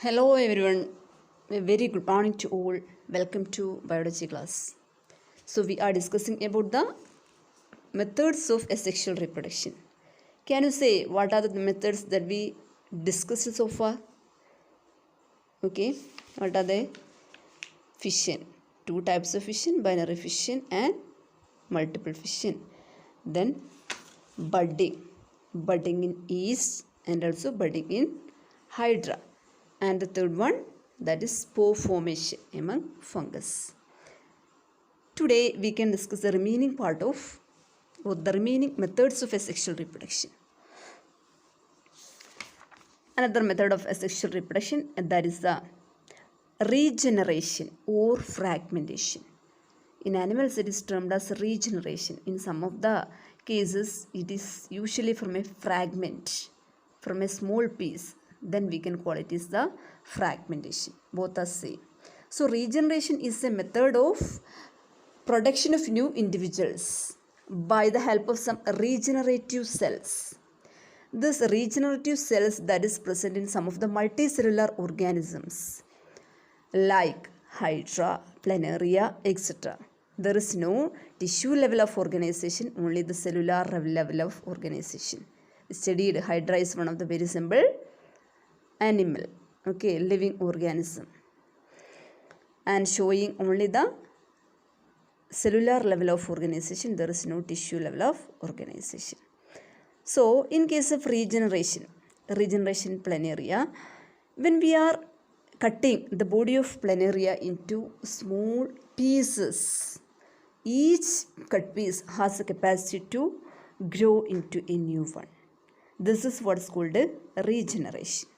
Hello everyone, a very good morning to all. Welcome to biology class. So we are discussing about the methods of asexual reproduction. Can you say what are the methods that we discussed so far? Okay, what are they? Fission, two types of fission, binary fission and multiple fission. Then budding in yeast and also budding in hydra. And the third one, that is spore formation among fungus. Today we can discuss the remaining part of or the remaining methods of asexual reproduction. Another method of asexual reproduction, and that is the regeneration or fragmentation. In animals it is termed as regeneration. In some of the cases it is usually from a fragment, from a small piece. Then we can call it is the fragmentation. Both are same. So regeneration is a method of production of new individuals by the help of some regenerative cells. This regenerative cells that is present in some of the multicellular organisms like hydra, planaria, etc. There is no tissue level of organization, only the cellular level of organization. Studied hydra is one of the very simple animal, okay, living organism, and showing only the cellular level of organization. There is no tissue level of organization. So in case of regeneration planaria, when we are cutting the body of planaria into small pieces, each cut piece has a capacity to grow into a new one. This is what is called regeneration.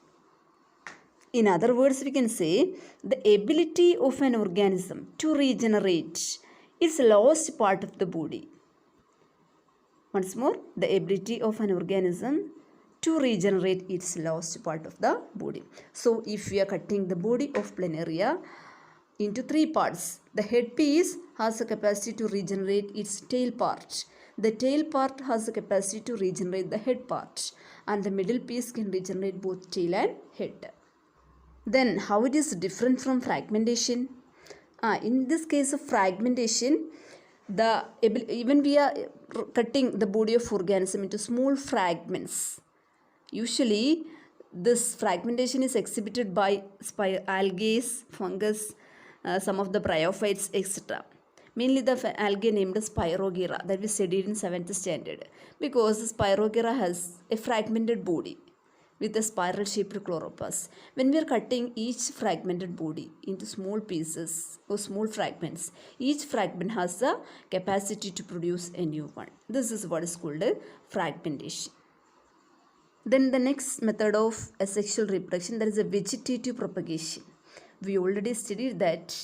In other words, we can say the ability of an organism to regenerate is lost part of the body. Once more, the ability of an organism to regenerate its lost part of the body. So, if we are cutting the body of planaria into three parts, the head piece has a capacity to regenerate its tail part. The tail part has a capacity to regenerate the head part, and the middle piece can regenerate both tail and head. Then how it is different from fragmentation? In this case of fragmentation, even we are cutting the body of organism into small fragments. Usually this fragmentation is exhibited by algae, fungus, some of the bryophytes, etc. Mainly the algae named Spirogyra that we studied in 7th standard, because Spirogyra has a fragmented body with a spiral shaped chloroplast. When we are cutting each fragmented body into small pieces or small fragments, each fragment has the capacity to produce a new one. This is what is called fragmentation. Then the next method of asexual reproduction, that is a vegetative propagation. We already studied that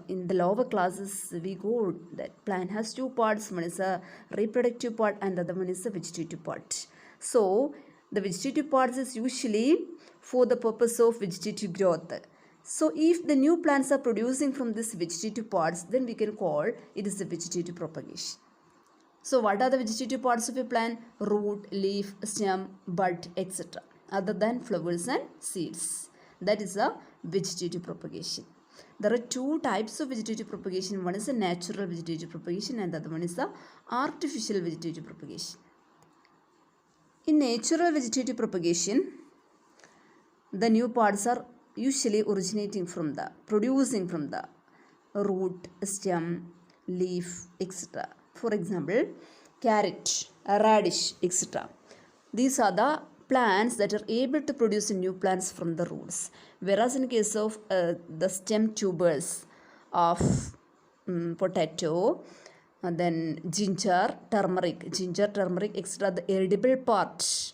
in the lower classes. We go that plant has two parts. One is a reproductive part and the other one is a vegetative part. So the vegetative parts is usually for the purpose of vegetative growth. So if the new plants are producing from this vegetative parts, then we can call it is the vegetative propagation. So what are the vegetative parts of a plant? Root, leaf, stem, bud, etc. Other than flowers and seeds. That is a vegetative propagation. There are two types of vegetative propagation. One is a natural vegetative propagation and the other one is the artificial vegetative propagation. In natural vegetative propagation, the new parts are usually producing from the root, stem, leaf, etc. For example, carrot, radish, etc. These are the plants that are able to produce new plants from the roots. Whereas in case of the stem tubers of potato, and then ginger, turmeric, etc. The edible part,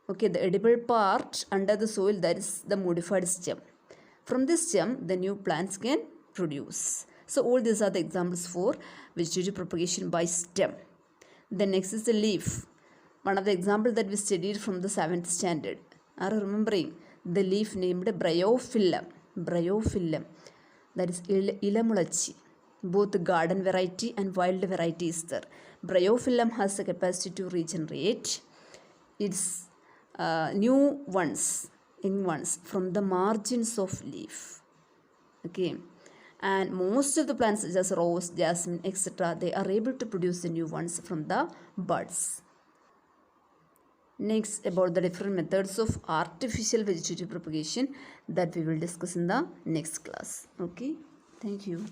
okay, the edible part under the soil, that is the modified stem. From this stem, the new plants can produce. So all these are the examples for vegetative propagation by stem. Then next is the leaf. One of the examples that we studied from the 7th standard. Are you remembering? The leaf named Bryophyllum. That is Ilamulachi. Both garden variety and wild variety is there. Bryophyllum has the capacity to regenerate its new ones young ones from the margins of leaf. Okay, and most of the plants such as rose, jasmine, etc., they are able to produce the new ones from the buds. Next, about the different methods of artificial vegetative propagation that we will discuss in the next class. Okay, thank you.